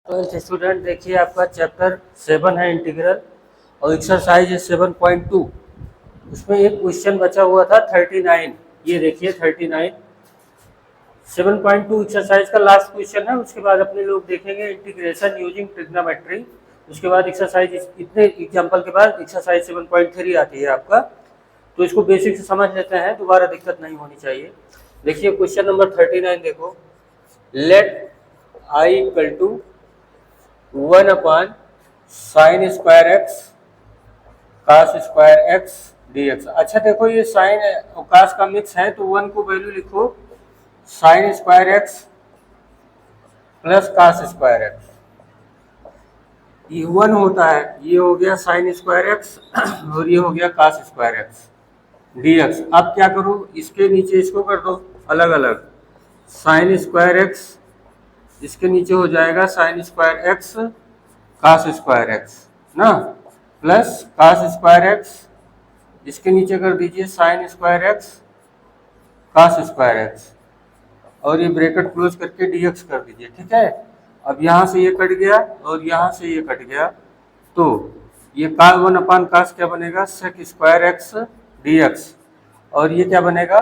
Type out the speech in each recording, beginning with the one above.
Twelfth student देखिए आपका chapter 7 है इंटीग्रल और एक्सरसाइज है 7.2। उसमें एक क्वेश्चन बचा हुआ था 39। ये देखिए 39 7.2 एक्सरसाइज का लास्ट क्वेश्चन है। उसके बाद अपने लोग देखेंगे इंटीग्रेशन यूजिंग ट्रिग्नोमेट्री। उसके बाद एक्सरसाइज इतने एग्जाम्पल के बाद एक्सरसाइज 7.3 आती है आपका। तो इसको बेसिक से समझ लेते हैं, दोबारा दिक्कत नहीं होनी चाहिए। देखिए क्वेश्चन नंबर 39 देखो, let I equal to 1/sin square x cos square x dx। अच्छा देखो, ये साइन और कास का मिक्स है, तो 1 को वैल्यू लिखो sine square x plus cos square x. ये 1 होता है, ये हो गया साइन स्क्वायर एक्स और ये हो गया कास स्क्वायर एक्स dx। अब क्या करो, इसके नीचे इसको कर दो अलग अलग, साइन स्क्वायर एक्स इसके नीचे हो जाएगा sine square x cos square x ना, प्लस कास स्क्वायर एक्स इसके नीचे कर दीजिए sine square x cos square x, और ये ब्रैकेट क्लोज करके dx कर दीजिए। ठीक है, अब यहाँ से ये कट गया और यहाँ से ये कट गया, तो ये का 1/कास क्या बनेगा, सेक स्क्वायर एक्स dx, और ये क्या बनेगा,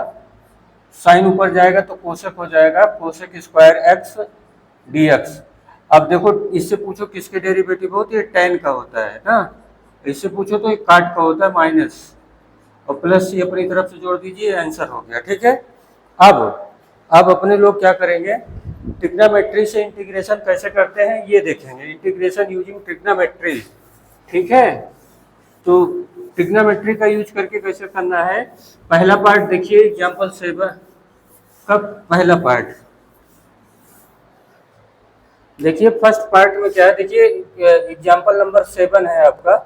साइन ऊपर जाएगा तो कोसेक हो जाएगा, कोसेक स्क्वायर एक्स dx। अब देखो, इससे पूछो किसके डेरिवेटिव होती है, tan का होता है ना, इससे पूछो तो काट का होता है माइनस, और प्लस ये अपनी तरफ से जोड़ दीजिए, आंसर हो गया। ठीक है, अब अपने लोग क्या करेंगे, ट्रिग्नोमेट्री से इंटीग्रेशन कैसे करते हैं ये देखेंगे, इंटीग्रेशन यूजिंग ट्रिग्नोमेट्री। ठीक है, तो ट्रिग्नोमेट्री का यूज करके कैसे करना है, पहला पार्ट देखिए एग्जाम्पल 7 का पहला पार्ट देखिए। फर्स्ट पार्ट में क्या है, देखिए एग्जाम्पल नंबर 7 है आपका,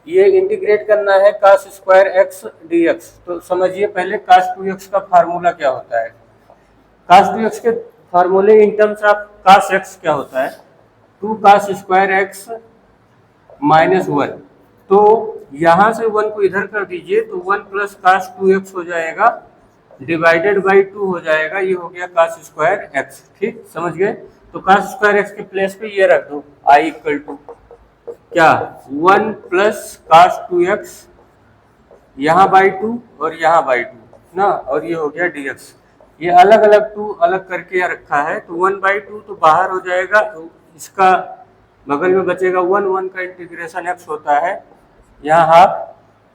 ये इंटीग्रेट करना है कास स्क्वायर एक्स dx। तो समझिए पहले कास 2x का फार्मूला क्या होता है, कास 2x के फार्मूले in terms of cos x क्या होता है, 2 कास स्क्वायर एक्स माइनस 1। तो यहाँ से 1 को इधर कर दीजिए तो 1 प्लस कास 2x हो जाएगा, डिवाइडेड बाई 2 हो जाएगा, ये हो गया कास स्क्वायर एक्स। ठीक, समझ गए। तो कास स्क्वायर एक्स के प्लेस पे ये रख दो, आई इक्वल टू क्या, 1 प्लस कास 2x यहाँ बाई 2 और यहाँ बाई 2 ना, और ये हो गया dx। ये अलग अलग 2 अलग करके रखा है, तो 1/2 तो बाहर हो जाएगा, तो इसका बगल में बचेगा 1 का इंटीग्रेशन x होता है, यहाँ हाफ।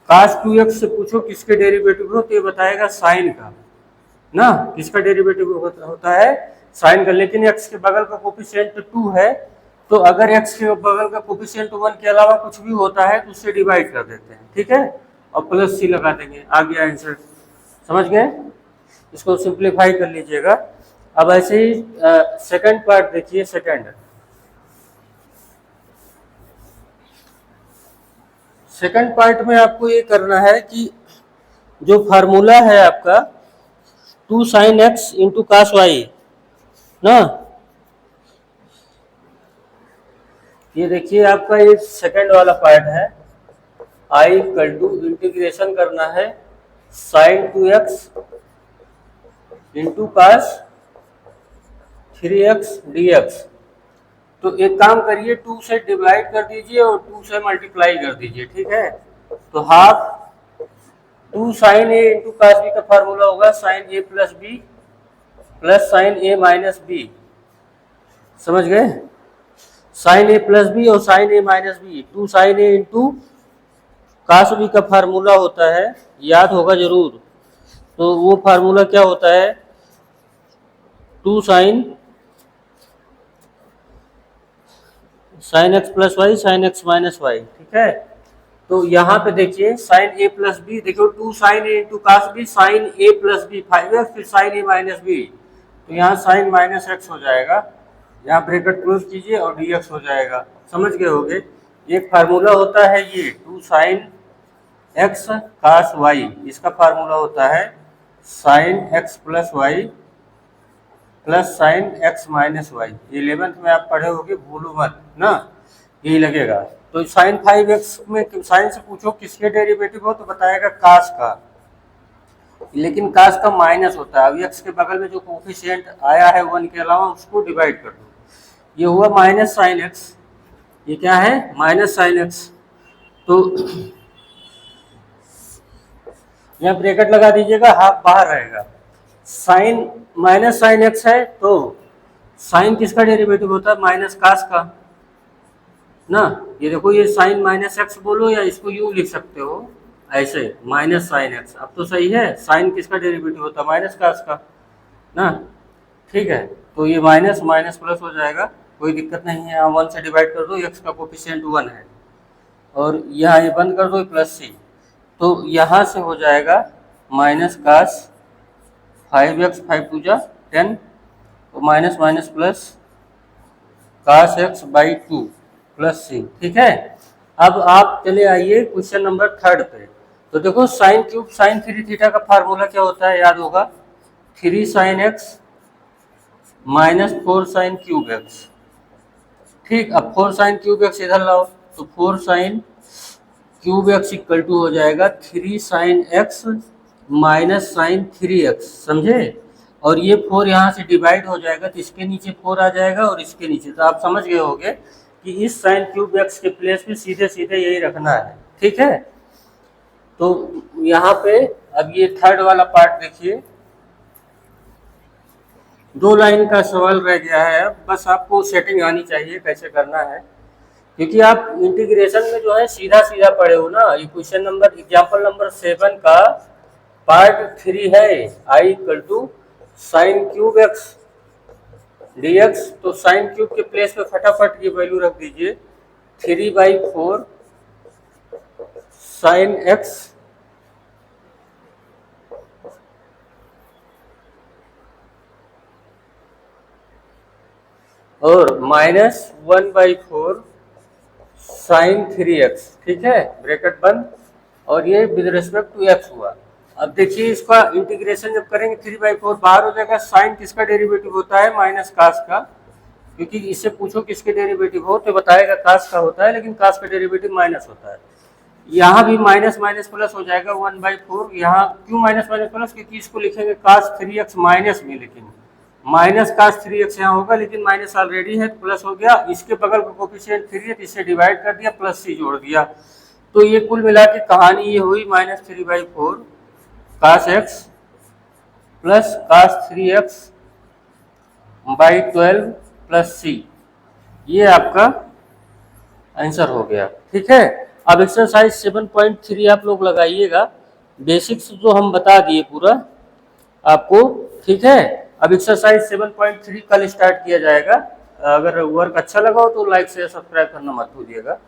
कास 2x से पूछो किसके डेरिवेटिव हो, तो ये बताएगा साइन का ना, किसका डेरिवेटिव होता है, साइन का। लेकिन x के बगल का कोफिशिएंट 2 है, तो अगर x के बगल का कोफिशिएंट 1 के अलावा कुछ भी होता है तो उससे डिवाइड कर देते हैं। ठीक है, और प्लस c लगा देंगे, आ गया आंसर। समझ गए, इसको सिंप्लीफाई कर लीजिएगा। अब ऐसे ही सेकंड पार्ट देखिए, सेकंड पार्ट में आपको ये करना है कि जो फार्मूला है आपका 2 sine x into cos y ना, ये देखिए आपका ये सेकंड वाला पार्ट है, आई इक्वल टू इंटीग्रेशन करना है sign 2x into cos 3x dx। तो एक काम करिए, 2 से डिवाइड कर दीजिए और 2 से मल्टीप्लाई कर दीजिए। ठीक है, तो हाफ 2 साइन ए इंटू कास बी का फार्मूला होगा साइन ए प्लस बी प्लस साइन ए माइनस बी। समझ गए, साइन ए प्लस बी और साइन ए माइनस बी, 2 साइन ए इंटू कास बी का फार्मूला होता है, याद होगा जरूर। तो वो फार्मूला क्या होता है, 2 sine x plus y sine x minus y. ठीक है, तो यहाँ पे देखिए साइन ए प्लस बी, देखो 2 साइन ए इंटू कास बी साइन ए प्लस बी 5x, फिर साइन ए माइनस बी, तो यहाँ साइन माइनस एक्स हो जाएगा, यहाँ ब्रैकेट क्लोज कीजिए और dx हो जाएगा। समझ गए होगे, एक फार्मूला होता है ये 2 साइन एक्स कास वाई, इसका फार्मूला होता है sine x plus y plus sine x minus y. 11th में आप पढ़े होगे, भूलो मत ना, यही लगेगा। तो साइन 5x में साइन से पूछो किसके डेरिवेटिव हो, तो बताएगा कास का, लेकिन कास का माइनस होता है। अब x के बगल में जो कोफिशिएंट आया है 1 के अलावा, उसको डिवाइड कर दो। ये हुआ माइनस साइन एक्स, ये क्या है माइनस साइन एक्स। तो यहाँ ब्रैकेट लगा दीजिएगा, हाफ बाहर रहेगा। साइन माइनस साइन एक्स है तो साइन किसका डेरिवेटिव होता है, माइनस कास का ना। ये देखो ये साइन माइनस एक्स बोलो या इसको यू लिख सकते हो ऐसे, माइनस साइन एक्स। अब तो सही है, साइन किसका डेरिवेटिव होता है, माइनस कास का ना। ठीक है, तो ये माइनस माइनस प्लस हो जाएगा, कोई दिक्कत नहीं है। यहाँ 1 से डिवाइड कर दो, एक्स का कोफिशिएंट 1 है, और यहाँ ये बंद कर दो प्लस सी, तो यहाँ से हो जाएगा माइनस कास 5x 5 टू जा 10, तो minus minus plus cos X by 2 plus C. ठीक है, अब आप चले आइए क्वेश्चन नंबर 3 पे। तो देखो साइन क्यूब साइन 3 थीटा का फार्मूला क्या होता है, याद होगा 3 sign x minus 4 sine cube x. ठीक, अब 4 साइन क्यूब एक्स इधर लाओ, तो 4 sine cube x equal to हो जाएगा 3 sign x minus sign 3x, समझे। और ये 4 यहाँ से डिवाइड हो जाएगा, तो इसके नीचे 4 आ जाएगा और इसके नीचे, तो आप समझ गए होंगे कि इस साइन क्यूब एक्स के प्लेस में सीधे सीधे यही रखना है। ठीक है, तो यहाँ पे अब ये 3rd वाला पार्ट देखिए, 2 लाइन का सवाल रह गया है। अब बस आपको सेटिंग आनी चाहिए कैसे करना है, क्योंकि आप इंटीग्रेशन में जो है सीधा सीधा पढ़े हो ना। ये क्वेश्चन नंबर एग्जाम्पल नंबर 7 का पार्ट 3 है, I equal to sine cube X D X. तो साइन क्यूब के प्लेस पे फटाफट ये वैल्यू रख दीजिए, 3/4 साइन एक्स और माइनस 1/4 साइन 3x। ठीक है, ब्रैकेट बंद, और ये विद रिस्पेक्ट टू x हुआ। अब देखिए इसका इंटीग्रेशन जब करेंगे 3/4 बाहर हो जाएगा। साइन किसका डेरिवेटिव होता है, माइनस कास का, क्योंकि इससे पूछो किसके डेरिवेटिव हो तो बताएगा कास का होता है, लेकिन कास का डेरिवेटिव माइनस होता है। यहाँ भी माइनस माइनस प्लस हो जाएगा 1/4। यहाँ क्यों माइनस माइनस प्लस, क्योंकि इसको लिखेंगे कास 3x माइनस में, लेकिन माइनस कास 3x यहाँ होगा, लेकिन माइनस ऑलरेडी है तो प्लस हो गया। इसके बगल का कोफिशिएंट 3 है तो इससे डिवाइड कर दिया, प्लस सी जोड़ दिया। तो ये कुल मिला के कहानी ये हुई minus 3/4 cos X plus cos 3x by 12 plus C. ये आपका आंसर हो गया। ठीक है, अब एक्सरसाइज 7.3 आप लोग लगाइएगा, बेसिक्स जो हम बता दिए पूरा आपको। ठीक है, अब एक्सरसाइज 7.3 कल स्टार्ट किया जाएगा। अगर वर्क अच्छा लगा हो तो लाइक शेयर सब्सक्राइब करना मत भूलिएगा।